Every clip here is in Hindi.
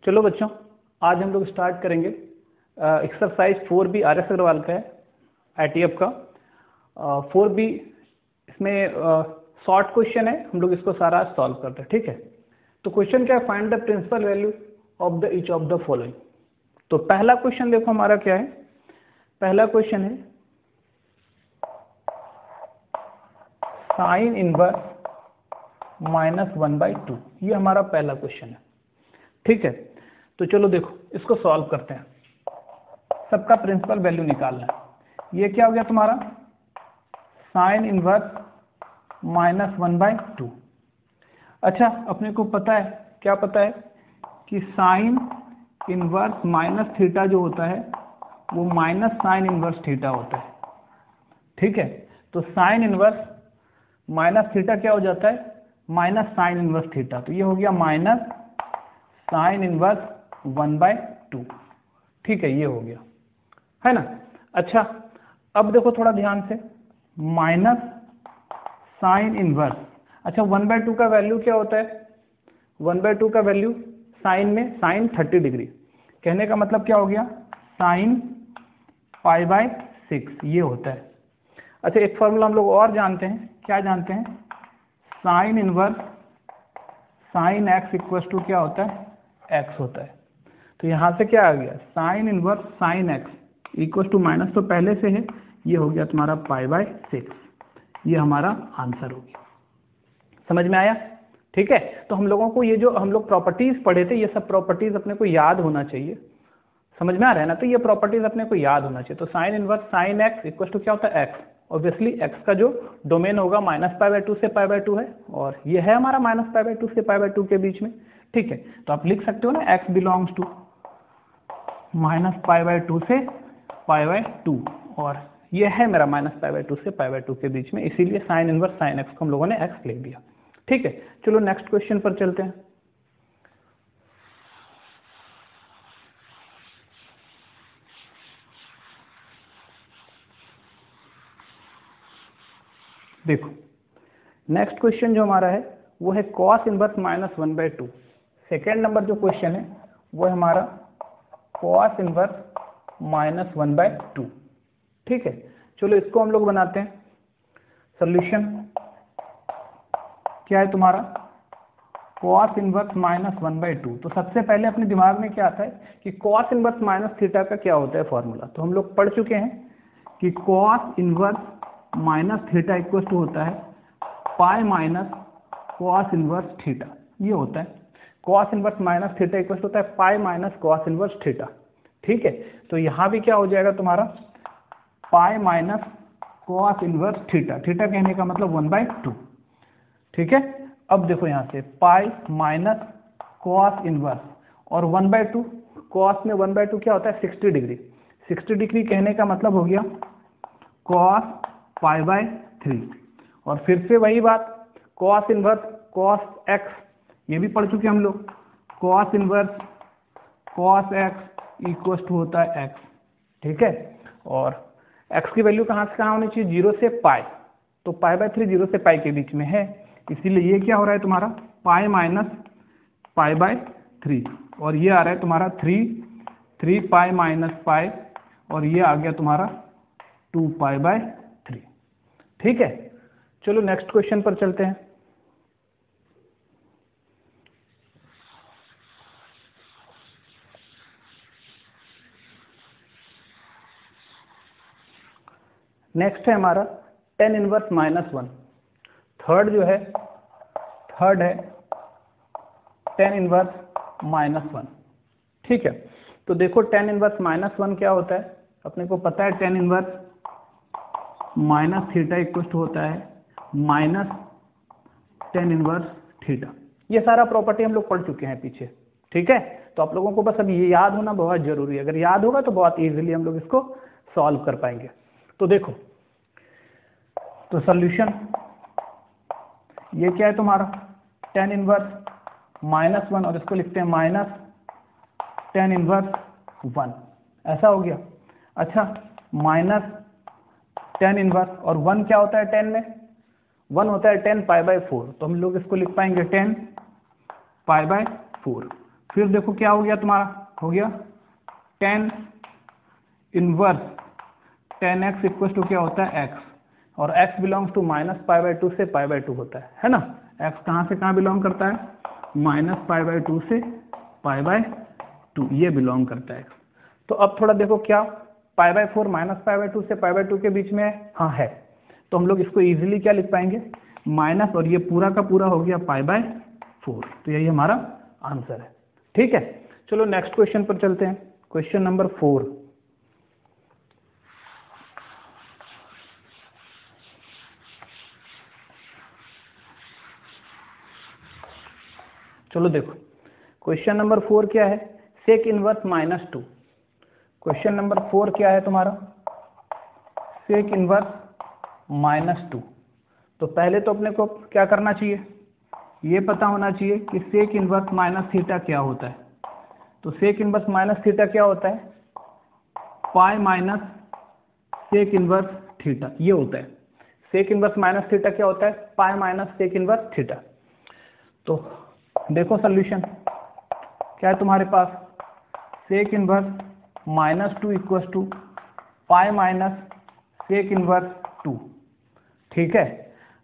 चलो बच्चों, आज हम लोग स्टार्ट करेंगे एक्सरसाइज 4B RS अग्रवाल का है, ITF का 4B। इसमें शॉर्ट क्वेश्चन है, हम लोग इसको सारा सॉल्व करते हैं। ठीक है, तो क्वेश्चन क्या है, find the principal value of the each of the following. तो पहला क्वेश्चन देखो हमारा क्या है, पहला क्वेश्चन है साइन इनवर्स -1/2। ये हमारा पहला क्वेश्चन है। ठीक है, तो चलो देखो इसको सॉल्व करते हैं। सबका प्रिंसिपल वैल्यू निकालना है। ये क्या हो गया तुम्हारा, साइन इनवर्स -1/2। अच्छा, अपने को पता है, क्या पता है कि साइन इनवर्स माइनस थीटा जो होता है वो माइनस साइन इनवर्स थीटा होता है। ठीक है, तो साइन इनवर्स माइनस थीटा क्या हो जाता है, माइनस साइन इनवर्स थीटा। तो ये हो गया माइनस साइन इनवर्स 1/2। ठीक है, ये हो गया, है ना। अच्छा, अब देखो थोड़ा ध्यान से, माइनस साइन इनवर्स। अच्छा, 1/2 का वैल्यू क्या होता है, 1/2 का वैल्यू साइन में साइन 30 डिग्री। कहने का मतलब क्या हो गया, साइन π/6 ये होता है। अच्छा, एक फॉर्मूला हम लोग और जानते हैं, क्या जानते हैं, sine inverse sine x equal to क्या होता है, एक्स होता है। तो यहां से क्या आ गया, sine inverse sine x equal to minus तो पहले से है, ये हो गया तुम्हारा π/6। ये हमारा आंसर हो गया। समझ में आया। ठीक है, तो हम लोगों को ये जो हम लोग प्रॉपर्टीज पढ़े थे, ये सब प्रॉपर्टीज अपने को याद होना चाहिए। समझ में आ रहा है ना, तो ये प्रॉपर्टीज अपने को याद होना चाहिए। तो sine inverse sine x equal to क्या होता है, एक्स। ऑब्वियसली एक्स का जो डोमेन होगा -π/2 से π/2 है, और ये है हमारा -π/2 से π/2 के बीच में। ठीक है, तो आप लिख सकते हो ना, एक्स बिलोंग्स टू -π/2 से π/2, और ये है मेरा -π/2 से π/2 के बीच में, इसीलिए साइन इनवर्स साइन एक्स को हम लोगों ने एक्स लिख दिया। ठीक है, चलो नेक्स्ट क्वेश्चन पर चलते हैं। देखो नेक्स्ट क्वेश्चन जो हमारा है वो है cos इनवर्स -1/2। सेकेंड नंबर जो क्वेश्चन है वो है हमारा cos इनवर्स -1/2। ठीक है, चलो इसको हम लोग बनाते हैं। सॉल्यूशन क्या है तुम्हारा, cos इनवर्स -1/2। तो सबसे पहले अपने दिमाग में क्या आता है कि cos इनवर्स माइनस थीटा का क्या होता है फॉर्मूला। तो हम लोग पढ़ चुके हैं कि cos inverse minus theta equal to होता है pi minus cos inverse theta. ये होता है cos inverse minus theta equal होता है pi minus cos inverse theta. ठीक है, तो यहां भी क्या हो जाएगा तुम्हारा, pi minus cos inverse theta. Theta कहने का मतलब 1/2। ठीक है, अब देखो यहां से पाई माइनस कॉस इनवर्स और 1/2, कॉस में 1/2 क्या होता है, 60 डिग्री। 60 डिग्री कहने का मतलब हो गया cos π/3। और फिर से वही बात, cos इनवर्स cos x, ये भी पढ़ चुके हम लोग, cos inverse cos x equal to होता है x। ठीक है, और x की वैल्यू कहां से कहां होनी चाहिए, 0 से पाई। तो π/3 0 से पाई के बीच में है, इसीलिए ये क्या हो रहा है तुम्हारा, पाई माइनस π/3, और ये आ रहा है तुम्हारा 3 पाई माइनस पाई, और ये आ गया तुम्हारा 2 π/3। ठीक है, चलो नेक्स्ट क्वेश्चन पर चलते हैं। नेक्स्ट है हमारा tan इनवर्स -1। थर्ड जो है, थर्ड है tan इनवर्स -1। ठीक है, तो देखो tan इनवर्स -1 क्या होता है, अपने को पता है tan inverse minus theta equal to होता है माइनस tan इनवर्स थीटा। ये सारा प्रॉपर्टी हम लोग पढ़ चुके हैं पीछे। ठीक है, तो आप लोगों को बस अब ये याद होना बहुत जरूरी है। अगर याद होगा तो बहुत इजीली हम लोग इसको सॉल्व कर पाएंगे। तो देखो, तो सॉल्यूशन ये क्या है तुम्हारा, tan इनवर्स -1, और इसको लिखते हैं माइनस tan इनवर्स 1, ऐसा हो गया। अच्छा, माइनस tan इनवर्स, और 1 क्या होता है tan में, 1 होता है tan π/4। तो हम लोग इसको लिख पाएंगे tan π/4। फिर देखो क्या हो गया तुम्हारा, हो गया tan inverse tan x equal to क्या होता है x, और x बिलोंग्स टू -π/2 से π/2 होता है ना। x कहाँ से कहाँ बिलोंग करता है, -π/2 से π/2 ये बिलोंग करता है। तो अब थोड़ा देखो क्या π/4 -π/2 से π/2 के बीच में है, हाँ है, तो हम लोग इसको इजीली क्या लिख पाएंगे, माइनस और ये पूरा का पूरा हो गया π/4, तो यही हमारा आंसर है। ठीक है, चलो नेक्स्ट क्वेश्चन पर चलते हैं, क्वेश्चन नंबर 4। चलो देखो क्वेश्चन नंबर 4 क्या है, सेक इनवर्स -2। क्वेश्चन नंबर 4 क्या है तुम्हारा, सेक इनवर्स -2। तो पहले तो अपने को क्या करना चाहिए, ये पता होना चाहिए कि सेक इनवर्स माइनस थीटा क्या होता है। तो सेक इनवर्स माइनस थीटा क्या होता है, pi minus sec inverse theta, ये होता है। सेक इनवर्स माइनस थीटा क्या होता है, pi minus sec inverse theta. तो देखो सॉल्यूशन क्या है तुम्हारे पास, sec inverse -2 equal to pi minus sec inverse 2। ठीक है,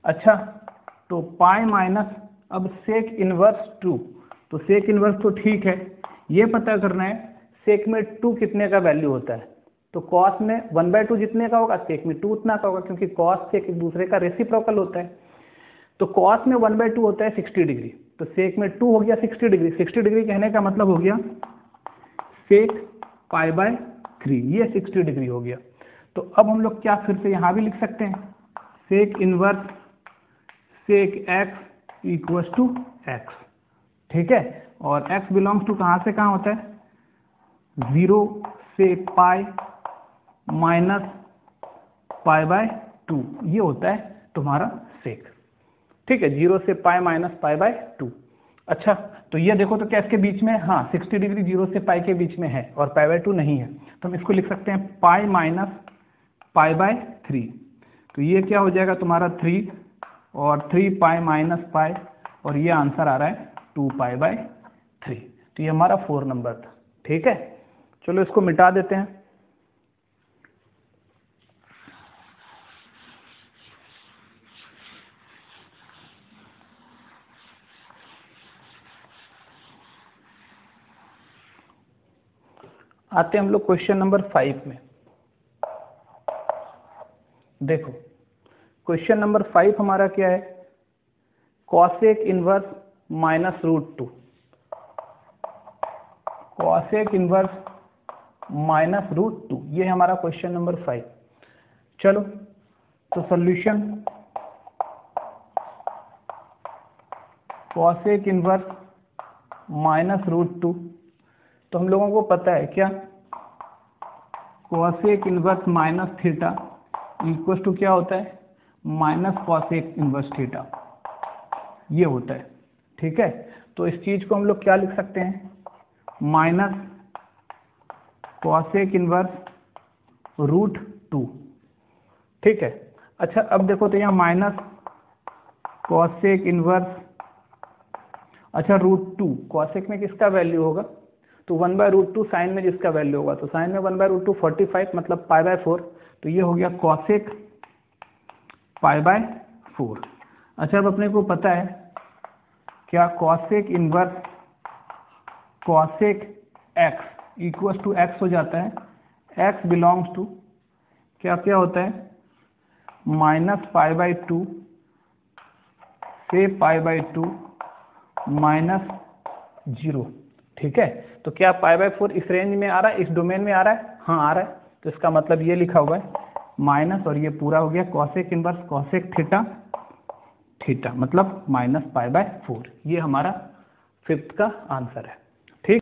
अच्छा तो पाई माइनस अब सेक इनवर्स 2, तो सेक इनवर्स तो ठीक है, ये पता करना है सेक में 2 कितने का वैल्यू होता है। तो कॉस में 1/2 जितने का होगा, सेक में 2 उतना का होगा, क्योंकि कॉस सेक एक दूसरे का रेसिप्रोकल होता है। तो कॉस में 1/2 होता है 60 डिग्री, तो सेक में 2 हो गया 60 डिग्री। 60 डिग्री कहने का मतलब हो गया सेक π/3, ये 60 डिग्री हो गया। तो अब हम लोग क्या फिर से यहां भी लिख सकते हैं, sec inverse sec x equal to x। ठीक है, और x बिलोंग्स टू कहां से कहां होता है, 0 से पाई माइनस π/2, ये होता है तुम्हारा सेक। ठीक है, 0 से पाई माइनस π/2। अच्छा तो ये देखो तो क्या इसके बीच में, हाँ 60 डिग्री 0 से पाई के बीच में है और π/2 नहीं है, तो हम इसको लिख सकते हैं पाई माइनस π/3। तो ये क्या हो जाएगा तुम्हारा 3 और 3 पाई माइनस पाई, और ये आंसर आ रहा है 2 π/3। तो ये हमारा 4 नंबर था। ठीक है, चलो इसको मिटा देते हैं। आते हैं हम लोग क्वेश्चन नंबर 5 में। देखो क्वेश्चन नंबर 5 हमारा क्या है, कॉसेक इनवर्स -√2। कॉसेक इनवर्स -√2, ये हमारा क्वेश्चन नंबर 5। चलो तो सॉल्यूशन, कॉसेक इनवर्स -√2, तो हम लोगों को पता है क्या, cosec inverse minus theta equal to क्या होता है, माइनस कॉसेक इनवर्स थीटा, ये होता है। ठीक है, तो इस चीज को हम लोग क्या लिख सकते हैं, माइनस कॉसेक इनवर्स √2। ठीक है, अच्छा अब देखो तो यहाँ माइनस कॉसेक इनवर्स, अच्छा √2 कॉसेक में किसका वैल्यू होगा, तो 1/√2 साइन में जिसका वैल्यू होगा, तो साइन में 1/√2 45 मतलब π/4, तो ये हो गया कॉसेक π/4। अच्छा अब अपने को पता है क्या, cosec inverse cosec x equal to x हो जाता है, x बिलोंग्स टू क्या क्या होता है, -π/2 से π/2 -0। ठीक है, तो क्या π/4 इस रेंज में आ रहा है, इस डोमेन में आ रहा है, हाँ आ रहा है, तो इसका मतलब ये लिखा हुआ है माइनस, और ये पूरा हो गया cosec inverse cosec theta theta, मतलब -π/4। ये हमारा 5th का आंसर है। ठीक,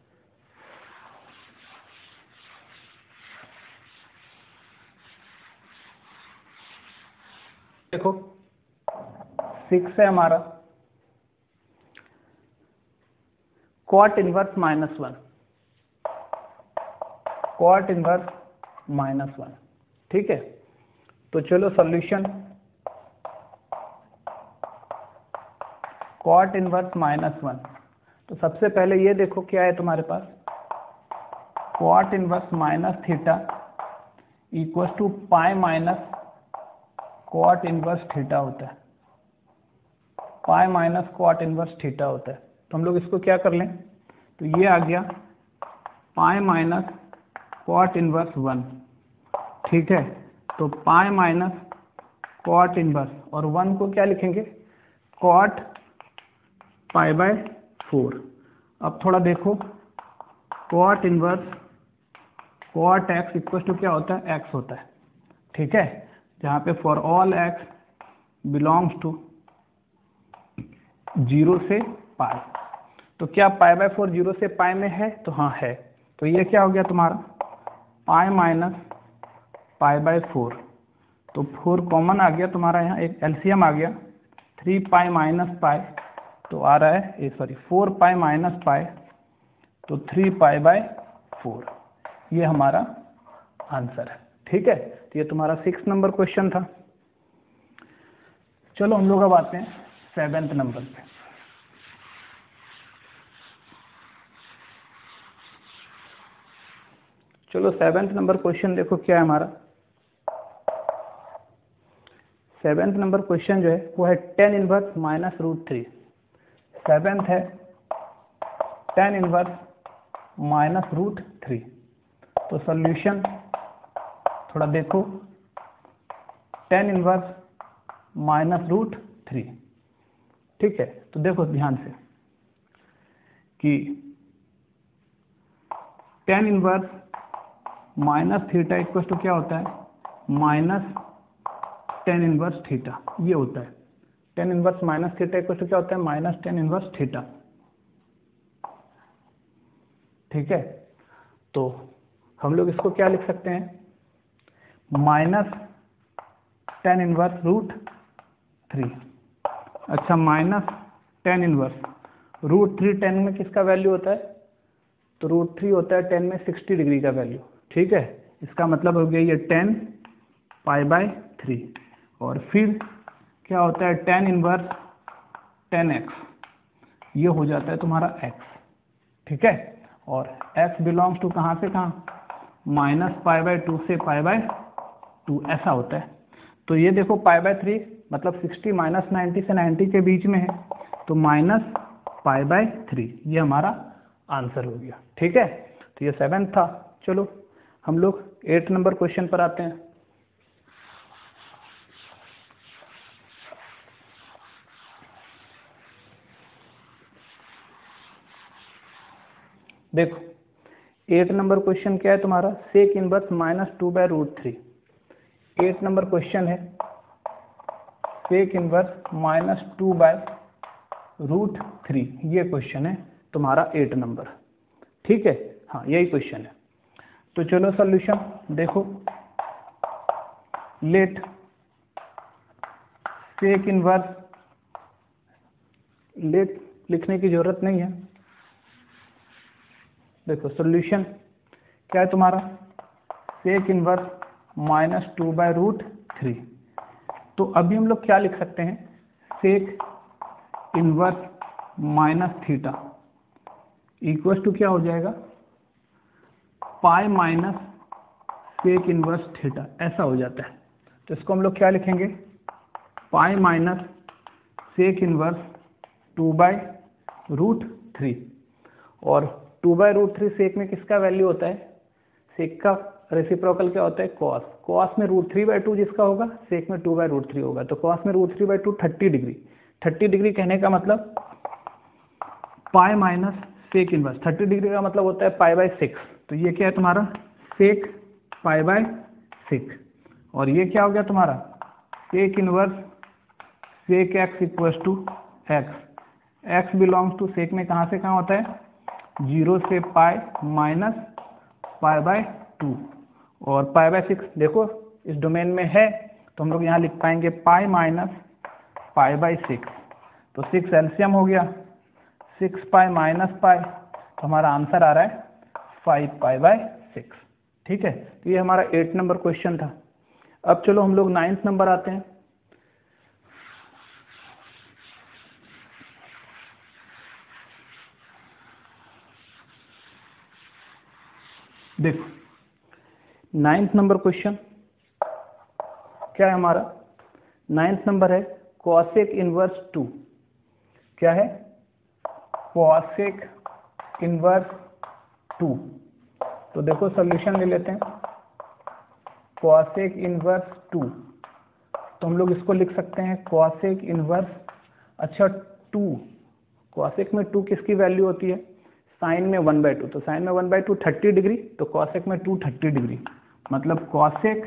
देखो 6 है हमारा, कॉट इनवर्स -1, कॉट इनवर्स -1। ठीक है, तो चलो सॉल्यूशन, कॉट इनवर्स -1, तो सबसे पहले ये देखो क्या है तुम्हारे पास, cot inverse minus theta equal to pi minus cot inverse theta होता है, pi minus cot inverse theta होता है। तो हम लोग इसको क्या कर लें, तो ये आ गया पाई माइनस cot इनवर्स 1, ठीक है। तो पाई माइनस cot इनवर्स और 1 को क्या लिखेंगे, cot पाई बाय 4। अब थोड़ा देखो, cot inverse cot x equal to क्या होता है, x होता है, ठीक है। जहां पे for all x belongs to 0 से पाई, तो क्या पाई बाय 4 0 से पाई में है, तो हाँ है। तो ये क्या हो गया तुम्हारा, पाई माइनस पाई बाय 4। तो 4 कॉमन आ गया तुम्हारा, यहाँ एक एलसीएम आ गया, 3 पाई माइनस पाई, तो आ रहा है 4 पाई माइनस पाई, तो 3 पाई बाय 4, ये हमारा आंसर है, ठीक है। तो ये तुम्हारा 6 नंबर क्वेश्चन था। चलो हम लोग अब आते हैं 7th नंबर पे। चलो 7th नंबर क्वेश्चन देखो क्या है हमारा। 7th नंबर क्वेश्चन जो है वो है tan इनवर्स माइनस √3। 7th है tan इनवर्स माइनस √3। तो सॉल्यूशन थोड़ा देखो, tan इनवर्स माइनस √3, ठीक है। तो देखो ध्यान से कि tan inverse minus theta equal to क्या होता है, माइनस tan इनवर्स थीटा, ये होता है। tan inverse minus theta equal to क्या होता है, माइनस tan इनवर्स थीटा, ठीक है। तो हम लोग इसको क्या लिख सकते हैं, माइनस tan इनवर्स √3। अच्छा, माइनस tan इनवर्स √3, 10 में किसका वैल्यू होता है, तो √3 होता है 10 में 60 डिग्री का वैल्यू, ठीक है। इसका मतलब हो गया ये 10 पाई बाय 3, और फिर क्या होता है tan इनवर्स 10x, ये हो जाता है तुम्हारा x, ठीक है। और x बिलोंग्स टू कहाँ से कहाँ, माइनस पाई बाय 2 से पाई बाय 2, ऐसा होता है। तो ये देखो पाई बाय 3 मतलब 60 माइनस 90 से 90 के बीच में है, तो माइनस पाई बाय 3, ये हमारा आंसर हो गया, ठीक है। तो ये 7th था। चलो हम लोग 8 नंबर क्वेश्चन पर आते हैं। देखो 8 नंबर क्वेश्चन क्या है तुम्हारा, सेक इनवर्स माइनस 2 बाय √3। 8 नंबर क्वेश्चन है सेक इनवर्स माइनस 2 बाय √3, ये क्वेश्चन है तुम्हारा 8 नंबर, ठीक है। हाँ यही क्वेश्चन है। तो चलो सॉल्यूशन देखो, लेट सेक इनवर्स, लेट लिखने की जरूरत नहीं है। देखो सॉल्यूशन क्या है तुम्हारा, सेक इनवर्स माइनस 2 बाय √3। तो अभी हम लोग क्या लिख सकते हैं, sec inverse minus theta equal to क्या हो जाएगा, pi minus sec inverse theta, ऐसा हो जाता है। तो इसको हम लोग क्या लिखेंगे, pi minus sec inverse 2 by √3, और 2 बाय √3 सेक में किसका वैल्यू होता है, सेक का रेसिप्रोकल क्या होता है, कॉस। कॉस में √3/2 जिसका होगा, सेक में 2 बाय √3 होगा। तो कॉस में √3/2 30 डिग्री, 30 डिग्री कहने का मतलब pi minus sec inverse, 30 degree का मतलब होता है पाई बाय 6। तो ये क्या है तुम्हारा, सेक पाई बाय 6, और ये क्या हो गया तुम्हारा, sec inverse sec x equal to X. x belongs to sec में कहाँ से कहाँ होता है, 0 से पाई माइनस पाई बाय 2, और पाई बाय 6 देखो इस डोमेन में है, तो हम लोग यहाँ लिख पाएंगे पाई माइनस पाई बाय 6। तो 6 एलसीएम हो गया, 6 पाई माइनस पाई, तो हमारा आंसर आ रहा है 5 पाई बाय 6, ठीक है। तो ये हमारा 8 नंबर क्वेश्चन था। अब चलो हम लोग 9th नंबर आते हैं। देखो 9th नंबर क्वेश्चन क्या है हमारा, 9th नंबर है कॉसेक इनवर्स 2। क्या है, कॉसेक इनवर्स 2। तो देखो सॉल्यूशन ले लेते हैं, कॉसेक इनवर्स 2। तो हम लोग इसको लिख सकते हैं कॉसेक इनवर्स, अच्छा 2, कॉसेक में 2 किसकी वैल्यू होती है, साइन में 1/2। तो साइन में 1/2 30 डिग्री, तो कॉसेक में 2 30 डिग्री, मतलब कॉसेक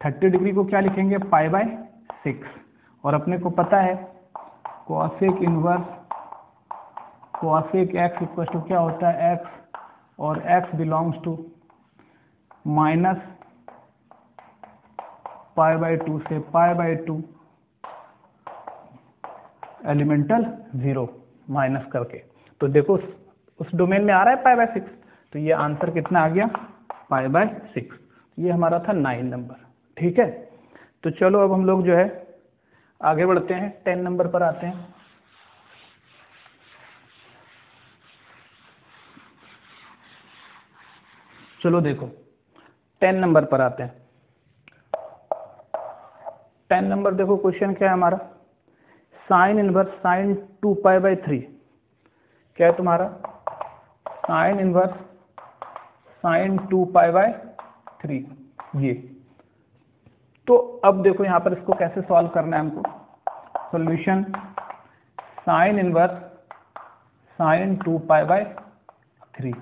30 डिग्री को क्या लिखेंगे, π/6। और अपने को पता है cosec inverse cosec x equal to क्या होता है, x, और x बिलोंग्स टू माइनस π/2 से π/2 एलिमेंटल 0 माइनस करके। तो देखो उस डोमेन में आ रहा है π/6, तो ये आंसर कितना आ गया, π/6। ये हमारा था 9 नंबर। ठीक है, तो चलो अब हम लोग जो है आगे बढ़ते हैं, 10 नंबर पर आते हैं। चलो देखो 10 नंबर पर आते हैं। 10 नंबर देखो क्वेश्चन क्या है हमारा, साइन इनवर्स साइन 2π/3। क्या है तुम्हारा, साइन इनवर्स साइन 2π/3 ये। तो अब देखो यहां पर इसको कैसे सॉल्व करना है हमको, सॉल्यूशन साइन इनवर्स साइन 2π/3।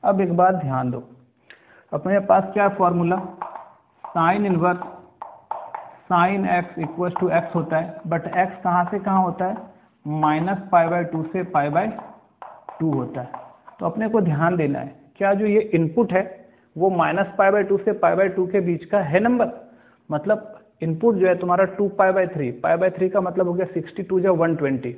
अब एक बात ध्यान दो, अपने पास क्या formula, sine inverse sine x equal to x होता है, बट x कहां से कहां होता है, -π/2 से π/2 होता है। तो अपने को ध्यान देना है, क्या जो ये इनपुट है वो -π/2 से π/2 के बीच का है नंबर, मतलब इनपुट जो है तुम्हारा 2π/3, π/3 का मतलब हो गया 62 या 120,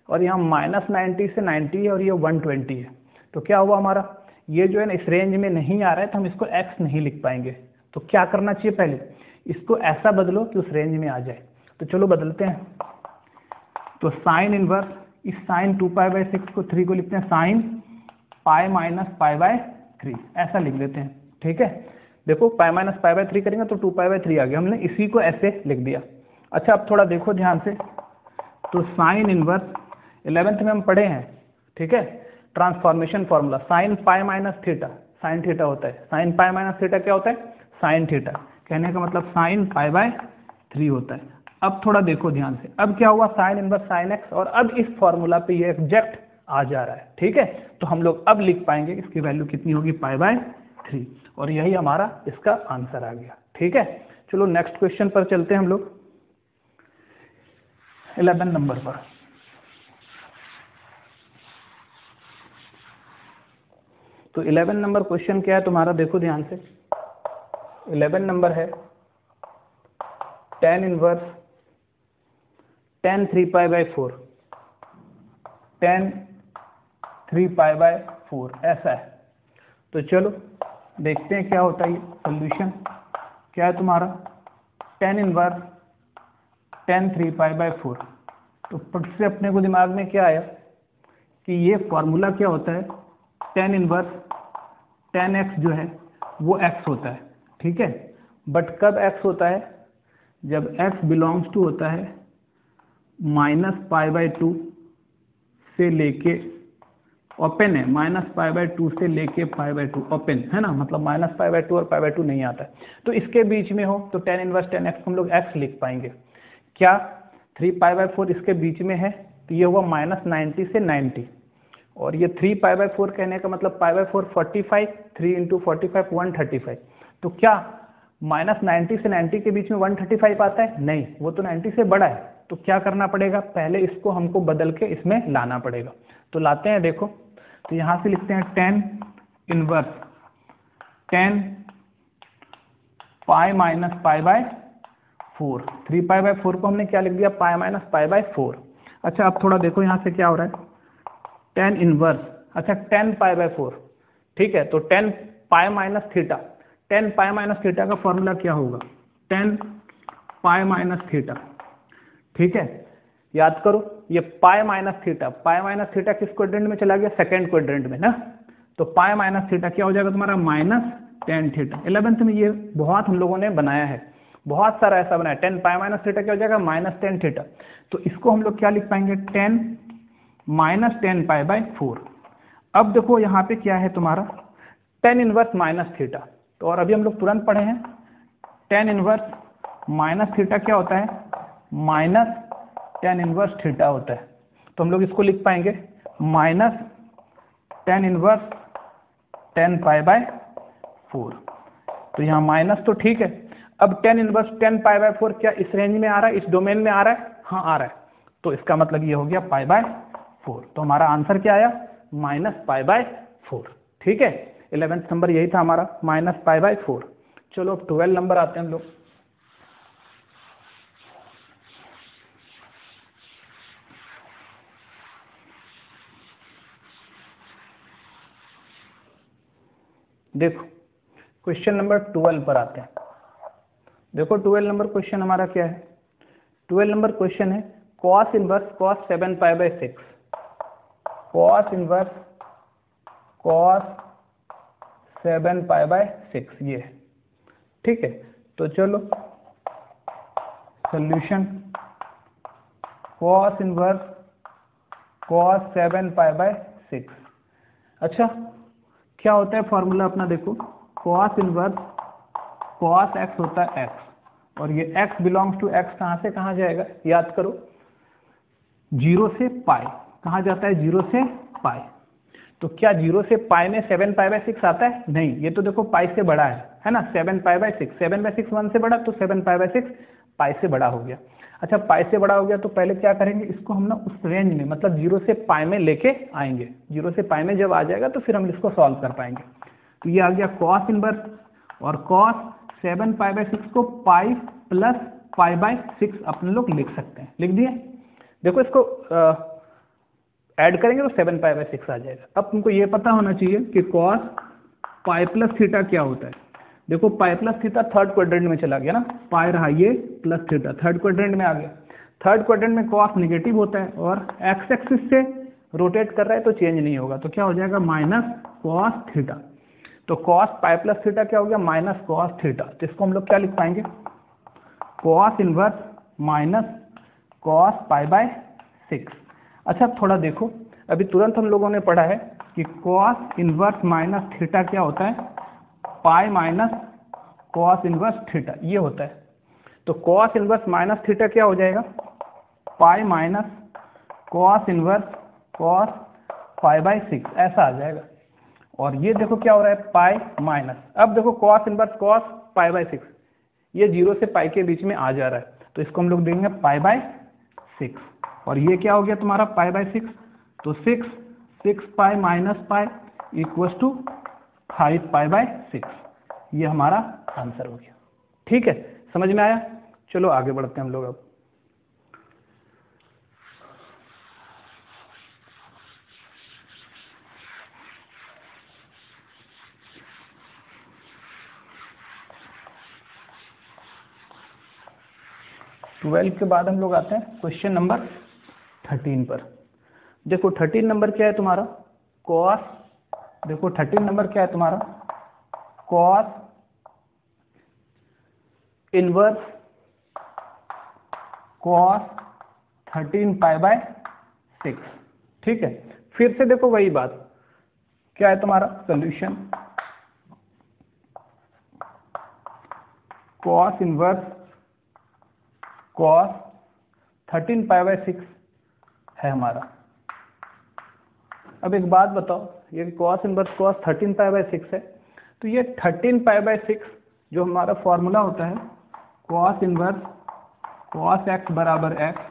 और यहाँ -90 से 90 है और ये 120 है। तो क्या हुआ हमारा, ये जो है ना इस रेंज में नहीं आ रहा है, तो हम इसको x नहीं लिख पाएंगे। तो क्या करना चाहिए, पहले इसको ऐसा बदलो कि उस रेंज में आ जाए। तो चलो बदलते हैं, तो साइन इनवर्स इस साइन 2π/6 को 3 को लिखते हैं साइन π-π/3, ऐसा लिख लेते हैं। ठीक है, देखो π-π/3 करेंगे तो 2π/3 आ गया, हमने इसी को ऐसे लिख दिया। अच्छा अब थोड़ा देखो ध्यान से, तो साइन इनवर्स 11th में हम पढ़े हैं, ठीक है, transformation formula sine π-θ, sine theta होता है, साइन π-θ क्या होता है, साइन थीटा, कहने का मतलब साइन π/3 होता है। अब थोड़ा देखो ध्यान से, अब क्या हुआ, साइन इनवर्स साइन x, और अब इस फॉर्मूला पे ये एग्जैक्ट आ जा रहा है। ठीक है, तो हम लोग अब लिख पाएंगे इसकी वैल्यू कितनी होगी, π/3, और यही हमारा इसका आंसर आ गया। ठीक है, चलो नेक्स्ट क्वेश्चन पर चलते हैं हम लोग 11 नंबर पर। तो 11 नंबर क्वेश्चन क्या है तुम्हारा, देखो ध्यान से, 11 नंबर है tan इनवर्स tan 3π/4, tan 3π/4 ऐसा है। तो चलो देखते हैं क्या होता है ये सोल्यूशन। क्या है तुम्हारा, tan इनवर्स tan 3π/4। तो फट से अपने को दिमाग में क्या आया कि ये फॉर्मूला क्या होता है, tan इनवर्स tan x जो है वो x होता है। ठीक है, बट कब x होता है, जब x बिलोंग्स टू होता है -π/2 से लेके, ओपन है, -π/2 से लेके π/2 ओपन है ना, मतलब -π/2 और π/2 नहीं आता है। तो इसके बीच में हो तो tan इनवर्स tan x हम लोग x लिख पाएंगे। क्या 3π/4 इसके बीच में है, तो ये हुआ -90 से 90, और ये 3π/4 कहने का मतलब π/4 45, 3 × 45 135। तो क्या -90 से 90 के बीच में 135 आता है, नहीं, वो तो 90 से बड़ा है। तो क्या करना पड़ेगा, पहले इसको हमको बदल के इसमें लाना पड़ेगा। तो लाते हैं, देखो, तो यहां से लिखते हैं tan इनवर्स tan π-π/4, 3π/4 को हमने क्या लिख दिया, π-π/4। अच्छा अब थोड़ा देखो यहां से क्या हो रहा है, tan इनवर्स, अच्छा tan π/4, ठीक है, तो tan π-θ, tan π-θ का फॉर्मूला क्या होगा, tan π-θ। ठीक है, याद करो, ये π-θ किस क्वाड्रेंट में चला गया, सेकंड क्वाड्रेंट में ना, तो π-θ क्या हो जाएगा तुम्हारा टेन थीटा। 11th में ये बहुत हम लोगों ने बनाया है, बहुत सारा ऐसा बनाया। 10 पाई माइनस थीटा क्या हो जाएगा, माइनस 10 थीटा। तो इसको हम लोग क्या लिख पाएंगे, 10 माइनस 10 पाई बाय 4। अब देखो यहाँ पे क्या है तुम्हारा, टेन इनवर्स माइनस थीटा। तो और अभी हम लोग तुरंत पढ़े हैं, टेन इनवर्स माइनस थीटा क्या होता है, माइनस टेन इनवर्स थीटा होता है। तो हम लोग इसको लिख पाएंगे minus tan inverse 10 pi by 4। तो यहाँ माइनस तो ठीक है। अब टेन इनवर्स 10 पाई बाय 4 क्या इस रेंज में आ रहा है, इस डोमेन में आ रहा है, हाँ आ रहा है। तो इसका मतलब ये हो गया पाई बाय 4। तो हमारा आंसर क्या आया, माइनस पाई बाय 4। ठीक है, 11th नंबर यही था हमारा, माइनस पाई बाय 4। चलो अब 12 नंबर आते हैं हम लोग। देखो क्वेश्चन नंबर 12 पर आते हैं। देखो 12 नंबर क्वेश्चन हमारा क्या है, 12 नंबर क्वेश्चन है cos inverse cos 7 pi by 6, cos inverse cos 7 pi by 6 ये है। ठीक है, तो चलो solution cos inverse cos 7 pi by 6। अच्छा क्या होता है फॉर्मूला अपना, देखो cos इनवर्स cos x होता है x, और ये x बिलोंग्स टू x कहां से कहां जाएगा, याद करो 0 से पाई, कहां जाता है 0 से पाई। तो क्या 0 से पाई में 7 पाई बाय 6 आता है, नहीं, ये तो देखो पाई से बड़ा है ना, 7 पाई बाय 6, 7 बाय 6 1 से बड़ा, तो 7 पाई बाय 6 पाई से बड़ा हो गया। अच्छा पाई से बड़ा हो गया तो पहले क्या करेंगे, इसको हम ना उस रेंज में मतलब 0 से पाई में लेके आएंगे। 0 से पाई में जब आ जाएगा तो फिर हम इसको सॉल्व कर पाएंगे। तो ये आ गया cos इनवर्स, और cos 7 पाई बाय 6 को पाई प्लस पाई बाय 6 अपने लोग लिख सकते हैं, लिख दिए। देखो इसको ऐड करेंगे तो 7 पाई बाय 6 आ जाएगा। अब तुमको ये पता होना चाहिए कि cos पाई प्लस थीटा क्या होता है। देखो pi plus theta third quadrant में चला गया ना, पाई रहा ये प्लस थीटा थर्ड क्वाड्रेंट में आ गया। थर्ड क्वाड्रेंट में cos नेगेटिव होता है और एक्स एक्सिस से रोटेट कर रहा है तो चेंज नहीं होगा, तो क्या हो जाएगा माइनस cos थीटा। तो cos पाई प्लस थीटा क्या हो गया, माइनस cos थीटा। तो इसको हम लोग क्या लिख पाएंगे, cos inverse minus cos pi by 6। अच्छा थोड़ा देखो, अभी तुरंत हम लोगों ने पढ़ा है कि cos इनवर्स माइनस थीटा क्या होता है, pi minus cos inverse theta ये होता है। तो cos इनवर्स माइनस थीटा क्या हो जाएगा, pi minus cos inverse cos pi by 6 ऐसा आ जाएगा। और ये देखो क्या हो रहा है, पाई माइनस, अब देखो cos inverse cos pi by 6, ये 0 से पाई के बीच में आ जा रहा है, तो इसको हम लोग देंगे पाई बाय 6। और ये क्या हो गया तुम्हारा पाई बाय 6, तो 6 pi minus pi equal to 5 pi by 6, ये हमारा आंसर हो गया। ठीक है, समझ में आया। चलो आगे बढ़ते हैं हम लोग अब। ट्वेल्व के बाद हम लोग आते हैं क्वेश्चन नंबर 13 पर। देखो 13 नंबर क्या है तुम्हारा, कॉस, देखो 13 नंबर क्या है तुम्हारा, cos inverse cos 13 pi by 6। ठीक है, फिर से देखो वही बात, क्या है तुम्हारा solution, cos inverse cos 13 pi by 6 है हमारा। अब एक बात बताओ, ये cos inverse cos 13 pi by 6 है, तो ये 13 पाई बाय 6 जो हमारा फॉर्मूला होता है कॉस इनवर्स कॉस एक्स बराबर एक्स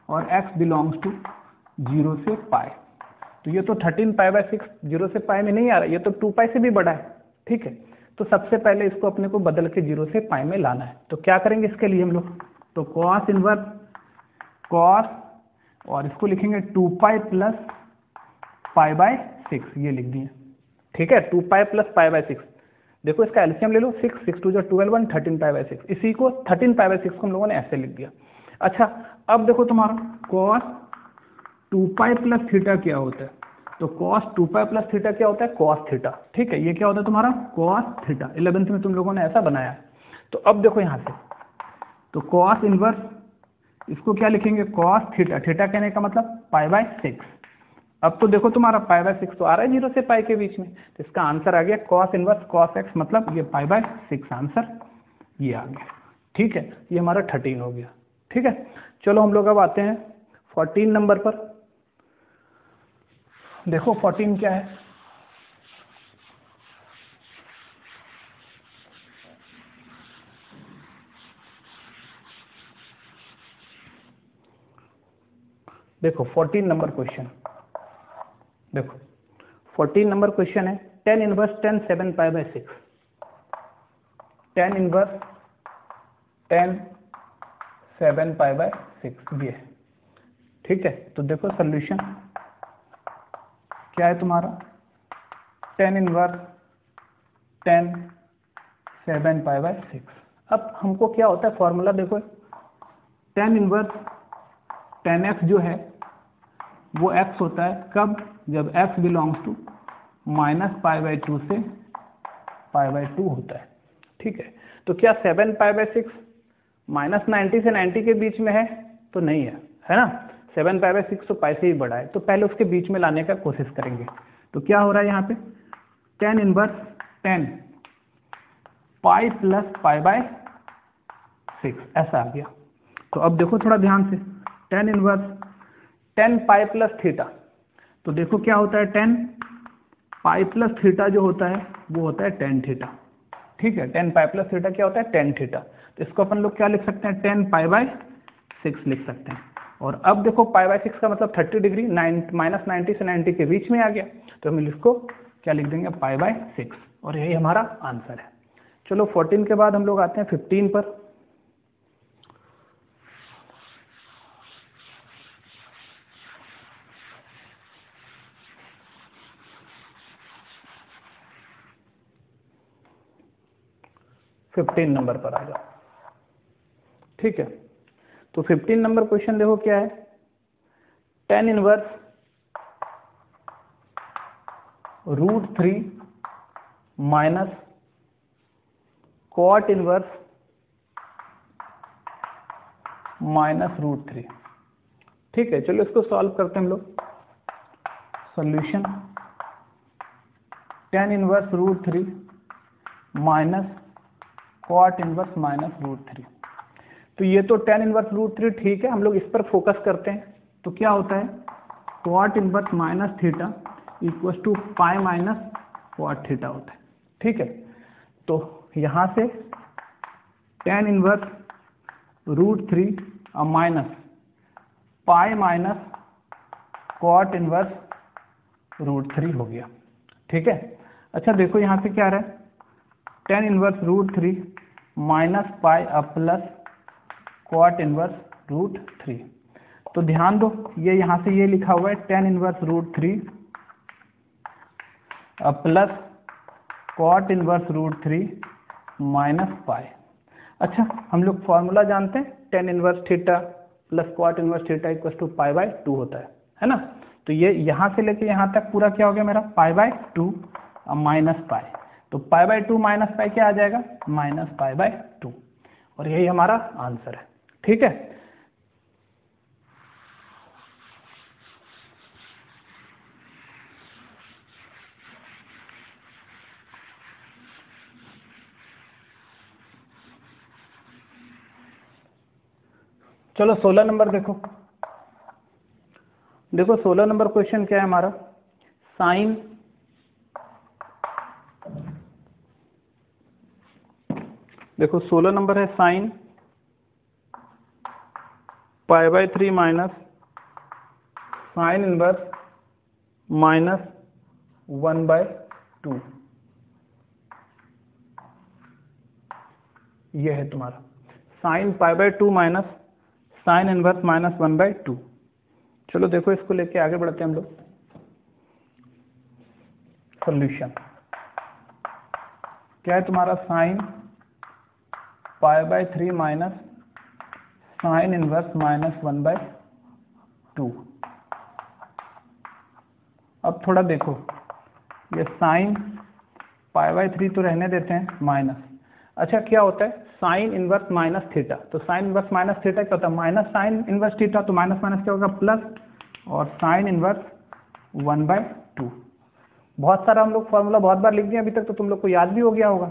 और एक्स बिलोंग्स टू 0 से पाई। तो ये तो 13 पाई बाय 6 0 से पाई में नहीं आ रहा, ये तो 2 पाई से भी बड़ा है। ठीक है, तो सबसे पहले इसको अपने को बदल के 0 से पाई में लाना है। तो क्या करेंगे इसके लिए हम लोग, तो कॉस इनवर्स कॉस और इसको लिखेंगे 2 पाई प्लस पाई बाय 6, ये लिख दिए। ठीक है, 2 पाई प्लस पाई बाय 6, देखो इसका एलसीएम ले लो, 6 2 12 1 13 पाई बाय 6, इसी को 13 पाई बाय 6 को हम लोगों ने ऐसे लिख दिया। अच्छा अब देखो तुम्हारा कॉस 2 पाई प्लस थीटा क्या होता है, तो cos 2π प्लस थीटा क्या होता है? cos theta. ठीक है, ये क्या होता है तुम्हारा? cos theta. 11th में तुम लोगों ने ऐसा बनाया। तो अब देखो यहां से, तो cos इनवर्स, इसको क्या लिखेंगे? cos theta. थीटा कहने का मतलब π/6। अब तो देखो तुम्हारा π/6 तो आ रहा है 0 से π के बीच में, तो इसका आंसर आ गया cos इनवर्स cos x, मतलब ये π/6 आंसर ये आ गया। ठीक है, ये हमारा 13 हो गया। ठीक है, चलो हम लोग अब आते हैं 14 नंबर पर। देखो 14 क्या है? देखो 14 नंबर क्वेश्चन, देखो 14 नंबर क्वेश्चन है tan inverse tan 7π/6, tan inverse tan 7π/6 ये है। ठीक है, तो देखो सॉल्यूशन क्या है तुम्हारा? tan inverse tan 7π/6। अब हमको क्या होता है फॉर्मूला? देखो tan इनवर्स tan x जो है वो x होता है कब? जब x बिलोंग्स टू -π/2 से π/2 होता है। ठीक है, तो क्या 7π/6 -90 से 90 के बीच में है? तो नहीं है, है ना? 7π/6 तो π से ही बड़ा है, तो पहले उसके बीच में लाने का कोशिश करेंगे। तो क्या हो रहा है यहाँ पे? tan इनवर्स tan π प्लस π/6 ऐसा आ गया। तो अब देखो थोड़ा ध्यान से, tan inverse tan π plus theta, तो देखो क्या होता है? tan π प्लस थीटा जो होता है वो होता है tan थीटा। ठीक है, tan π प्लस थीटा क्या होता है? tan theta. तो इसको अपन लोग क्या लिख सकते हैं? tan π/6 लिख सकते हैं। और अब देखो π/6 का मतलब 30 डिग्री, -90 से 90 के बीच में आ गया, तो हम इसको क्या लिख देंगे? π/6, और यही हमारा आंसर है। चलो 14 के बाद हम लोग आते हैं 15 पर। नंबर पर आ जाओ। ठीक है, तो 15 नंबर क्वेश्चन देखो क्या है? tan inverse √3 minus cot inverse -√3। ठीक है, चलो इसको सॉल्व करते हैं हम लोग। Solution tan inverse √3 minus cot inverse -√3। तो ये तो tan इनवर्स √3 ठीक है, हम लोग इस पर फोकस करते हैं। तो क्या होता है? cot inverse minus theta equal to π minus cot theta होता है। ठीक है, तो यहां से tan inverse √3 minus π minus cot inverse √3 हो गया। ठीक है, अच्छा देखो यहां से क्या आ रहा है? tan inverse √3 minus π plus cot inverse √3। तो ध्यान दो, ये यहां से ये लिखा हुआ है tan inverse √3 plus cot inverse √3 minus π। अच्छा, हम लोग फॉर्मूला जानते हैं, tan inverse theta plus cot inverse theta equal to π/2 होता है ना? तो ये यहां से लेके यहां तक पूरा क्या हो गया मेरा? π/2 माइनस π। तो π/2 माइनस π क्या आ जाएगा? माइनस π/2, और यही हमारा आंसर है। ठीक है, चलो 16 नंबर देखो। देखो 16 नंबर क्वेश्चन क्या है हमारा? साइन देखो 16 नंबर है साइन π/3 माइनस साइन इनवर्स -1/2। ये है तुम्हारा साइन π/2 माइनस साइन इनवर्स -1/2। चलो देखो इसको लेके आगे बढ़ते हैं हम लोग। सॉल्यूशन क्या है तुम्हारा? Sine π/3 minus sine inverse -1/2। अब थोड़ा देखो, ये साइन π/3 तो रहने देते हैं माइनस। अच्छा क्या होता है साइन इनवर्स माइनस थीटा, तो साइन इनवर्स माइनस थीटा क्या होता है माइनस साइन इनवर्स थीटा, तो माइनस माइनस क्या होगा प्लस, और साइन इनवर्स 1/2। बहुत सारा हम लोग फॉर्मूला बहुत बार लिख दिए अभी तक, तो तुम लोग को याद भी हो गया होगा।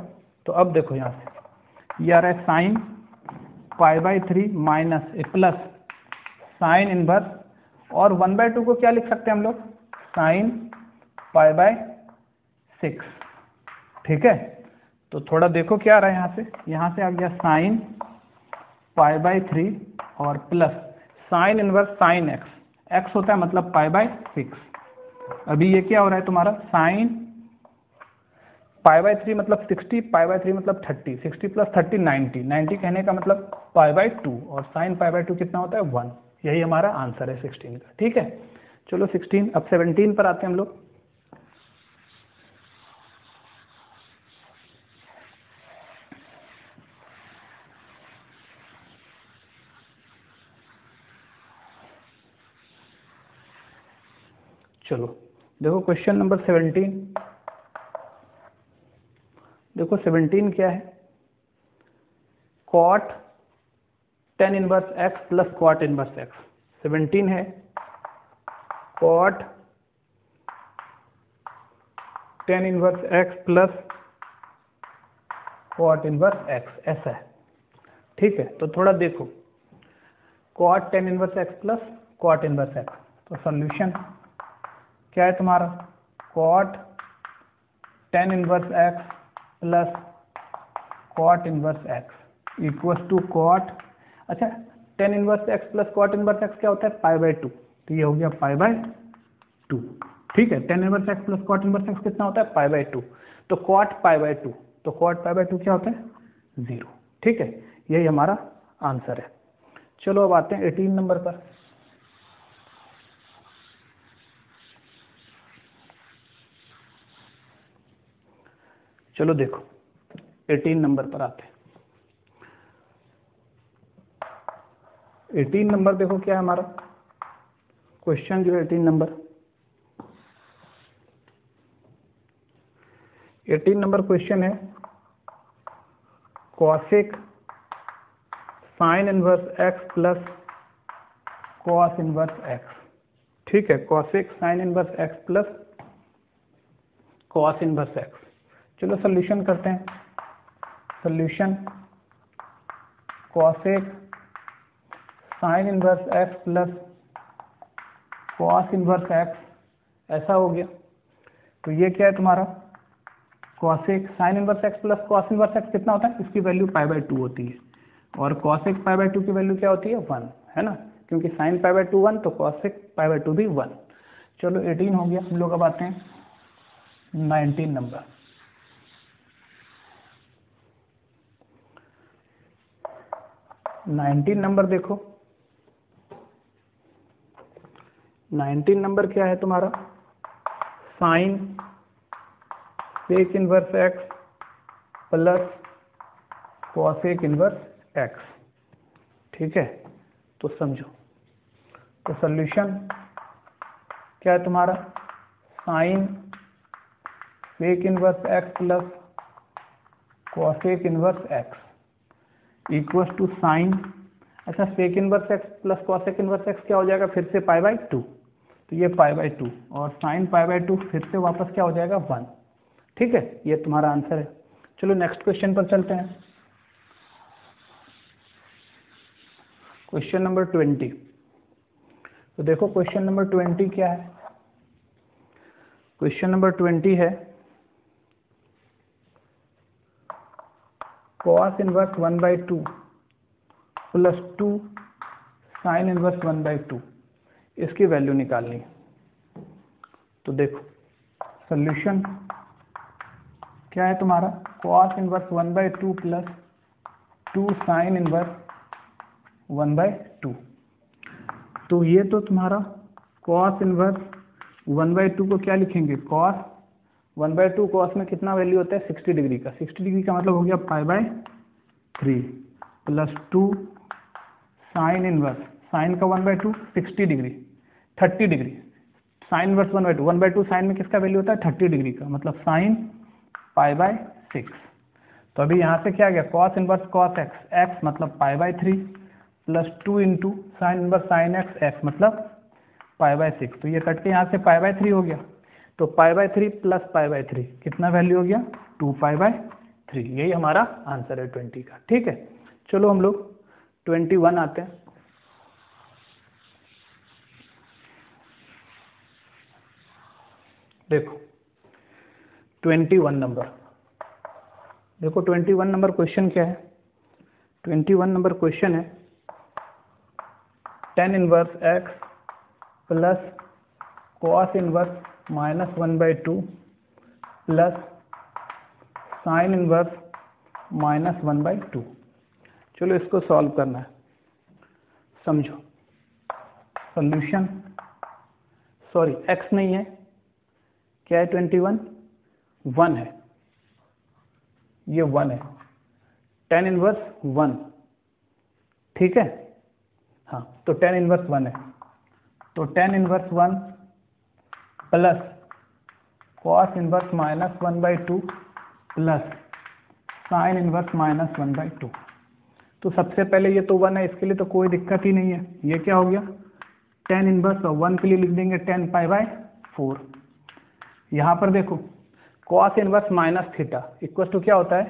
तो अब देखो यहाँ से ये आ रहा है sine π/3 minus plus sine inverse, और 1/2 को क्या लिख सकते हैं हम लोग साइन π/6। ठीक है, तो थोड़ा देखो क्या आ रहा है यहाँ से आ गया साइन π/3 और plus sine inverse sine x, x होता है मतलब π/6। अभी ये क्या हो रहा है तुम्हारा साइन π/3 मतलब 60, π/3 मतलब 30, 60 प्लस 30 90, 90 कहने का मतलब π/2, और साइन π/2 कितना होता है 1। यही हमारा आंसर है 16 का। ठीक है, चलो 16, अब 17 पर आते हैं हम लोग। चलो देखो क्वेश्चन नंबर 17, देखो 17 क्या है, cot tan inverse x plus cot inverse x। 17 है cot tan inverse x plus cot inverse x, ऐसा है। ठीक है, तो थोड़ा देखो cot tan inverse x plus cot inverse x, तो सॉल्यूशन क्या है तुम्हारा cot tan inverse x plus cot inverse x equal to cot, अच्छा tan inverse x plus cot inverse x क्या होता है π/2, तो ये हो गया π/2। ठीक है, tan inverse x plus cot inverse x कितना होता है π/2, तो कॉट π/2, तो कॉट π/2 क्या होता है 0। ठीक है, यही हमारा आंसर है। चलो अब आते हैं 18 नंबर पर। चलो देखो 18 नंबर पर आते हैं। 18 नंबर देखो क्या है हमारा क्वेश्चन, जो 18 नंबर 18 नंबर क्वेश्चन है cosec sine inverse x plus cos inverse x। ठीक है, cosec sine inverse x plus cos inverse x। चलो सॉल्यूशन करते हैं। Solution cosec sine inverse x plus cos inverse x, ऐसा हो गया। तो ये क्या है तुम्हारा cosec sine inverse x plus cos inverse x कितना होता है, इसकी वैल्यू π/2 होती है, और कॉसेक π/2 की वैल्यू क्या होती है 1, है ना, क्योंकि साइन π/2 1 तो कॉसेक π/2 भी 1। चलो 18 हो गया। हम लोग अब आते हैं 19 नंबर। 19 नंबर देखो, 19 नंबर क्या है तुम्हारा sine sec inverse x plus cosec inverse x। ठीक है, तो समझो, तो सॉल्यूशन क्या है तुम्हारा sine sec inverse x plus cosec inverse x equal to sine, अच्छा sec inverse x plus cosec inverse x क्या हो जाएगा फिर से π/2, तो ये π/2 और साइन π/2 फिर से वापस क्या हो जाएगा 1। ठीक है, ये तुम्हारा आंसर है। चलो नेक्स्ट क्वेश्चन पर चलते हैं। Question number 20। तो देखो क्वेश्चन नंबर 20 क्या है। क्वेश्चन नंबर 20 है cos inverse 1/2 plus 2 sign inverse 1/2, इसकी वैल्यू निकालनी है। तो देखो सॉल्यूशन क्या है तुम्हारा cos inverse 1/2 plus 2 sign inverse 1/2। तो ये तो तुम्हारा cos इनवर्स 1/2 को क्या लिखेंगे cos 1/2, cos में कितना वैल्यू होता है 60 डिग्री का, 60 डिग्री का मतलब हो गया π/3 प्लस 2 साइन इनवर्स, साइन का 1/2 60 degree 30 degree sine inverse 1/2 sine में किसका वैल्यू होता है 30 डिग्री का, मतलब साइन π/6। तो अभी यहाँ से क्या गया cos inverse cos x, x मतलब π/3 plus 2 into sine inverse sine x, x मतलब π/6। तो ये कट के यहाँ से π/3 हो गया, तो π/3 प्लस π/3 कितना वैल्यू हो गया 2π/3। यही हमारा आंसर है 20 का। ठीक है, चलो हम लोग 21 आते हैं। देखो 21 नंबर, देखो 21 नंबर क्वेश्चन क्या है। 21 नंबर क्वेश्चन है tan inverse x plus cos inverse -1/2 plus sine inverse -1/2। चलो इसको सॉल्व करना है, समझो। सॉल्यूशन, सॉरी x नहीं है, क्या है 21 1 है, ये 1 है, tan इनवर्स 1, ठीक है। हाँ तो tan इनवर्स 1 है, तो tan inverse 1 plus cos inverse -1/2 plus sine inverse -1/2। तो सबसे पहले ये तो 1 है, इसके लिए तो कोई दिक्कत ही नहीं है। ये क्या हो गया tan इनवर्स, और 1 के लिए लिख देंगे tan π/4। यहाँ पर देखो cos inverse minus theta equal to क्या होता है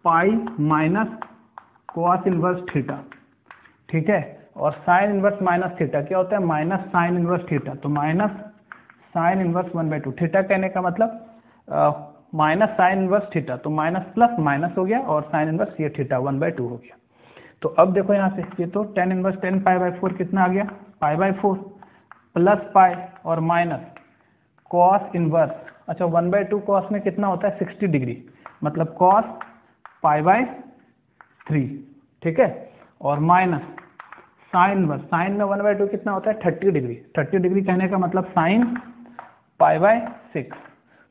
pi minus cos inverse theta, ठीक है। और साइन इनवर्स माइनस थीटा क्या होता है माइनस साइन इनवर्स थीटा, तो माइनस साइन इनवर्स 1/2। थीटा कहने का मतलब माइनस साइन इनवर्स थीटा, तो माइनस प्लस माइनस हो गया और साइन इनवर्स ये थीटा 1/2 हो गया। तो अब देखो यहाँ से ये तो tan इनवर्स tan π/4 कितना आ गया π/4 प्लस पाई और माइनस cos इनवर्स, अच्छा 1/2 cos में कितना होता है 60 डिग्री, मतलब cos π/3, ठीक है। और माइनस साइन इनवर्स, साइन में 1/2 कितना होता है 30 डिग्री, 30 डिग्री कहने का मतलब साइन π/6।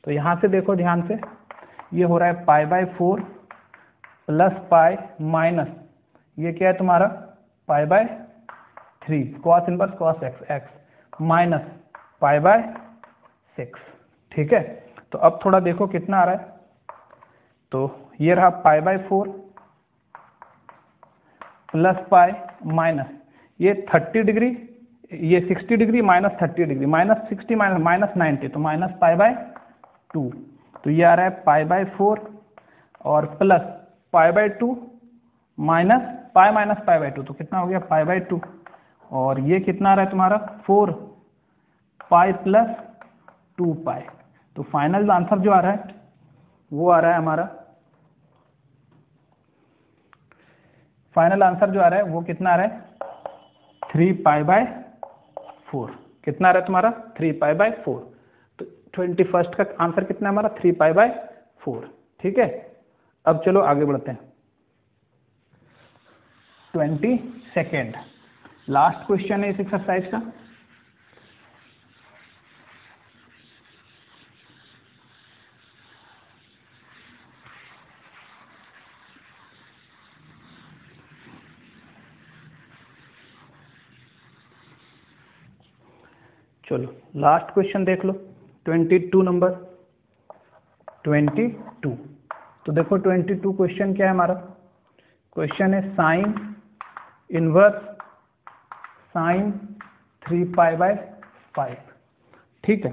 तो यहाँ से देखो ध्यान से, ये हो रहा है π/4 प्लस पाई माइनस ये क्या है तुम्हारा π/3 cos inverse cos x, x minus π/6, ठीक है। तो अब थोड़ा देखो कितना आ रहा है, तो ये रहा π/4 प्लस पाई माइनस ये 30 डिग्री, ये 60 degree minus 30 degree, minus 60 minus 90, तो माइनस π/2। तो ये आ रहा है π/4 और प्लस π/2 माइनस पाई माइनस π/2, तो कितना हो गया π/2। और ये कितना आ रहा है तुम्हारा 4 पाई प्लस 2 पाई। तो फाइनल आंसर जो आ रहा है वो आ रहा है हमारा, फाइनल आंसर जो आ रहा है वो कितना आ रहा है 3π/4। कितना आ रहा है तुम्हारा 3π/4। तो 21st का आंसर कितना है हमारा 3π/4, ठीक है। अब चलो आगे बढ़ते हैं 22nd लास्ट क्वेश्चन है इस एक्सरसाइज का। चलो लास्ट क्वेश्चन देख लो 22 नंबर 22। तो देखो 22 क्वेश्चन क्या है हमारा, क्वेश्चन है साइन इनवर्स साइन 3π/5, ठीक है।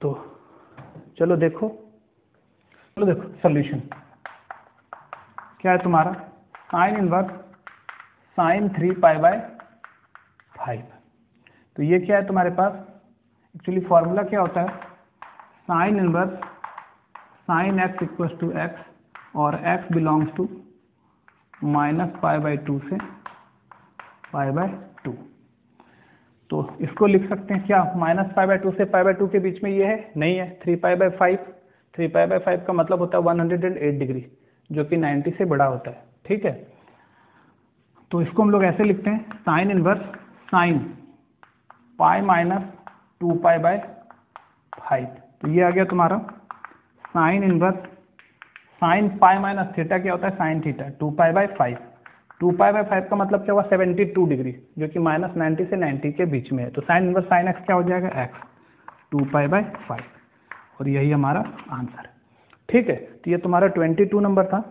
तो चलो देखो सॉल्यूशन क्या है तुम्हारा साइन इनवर्स साइन 3π/5। तो ये क्या है तुम्हारे पास, एक्चुअली फॉर्मूला क्या होता है sine inverse sine x equal to x और x बिलोंग्स टू -π/2 से π/2। तो इसको लिख सकते हैं क्या -π/2 से π/2 के बीच में ये है नहीं है 3π/5, 3π/5 का मतलब होता है 108 डिग्री जो कि 90 से बड़ा होता है, ठीक है। तो इसको हम लोग ऐसे लिखते हैं sine inverse sine pi minus 2π/5। तो ये आ गया तुम्हारा sine inverse sine pi minus theta क्या होता है साइन थीटा 2π/5 2π/5 का मतलब क्या हुआ 72 डिग्री, जो कि -90 से 90 के बीच में है। तो साइन इनवर्स साइन एक्स क्या हो जाएगा x 2π/5, और यही हमारा आंसर है। ठीक है, तो ये तुम्हारा 22 नंबर था।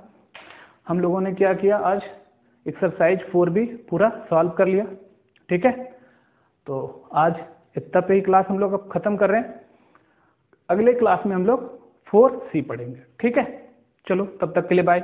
हम लोगों ने क्या किया आज, एक्सरसाइज 4B पूरा सॉल्व कर लिया। ठीक है, तो आज इतना पे ही क्लास हम लोग अब खत्म कर रहे हैं। अगले क्लास में हम लोग 4C पढ़ेंगे। ठीक है, चलो तब तक के लिए बाय।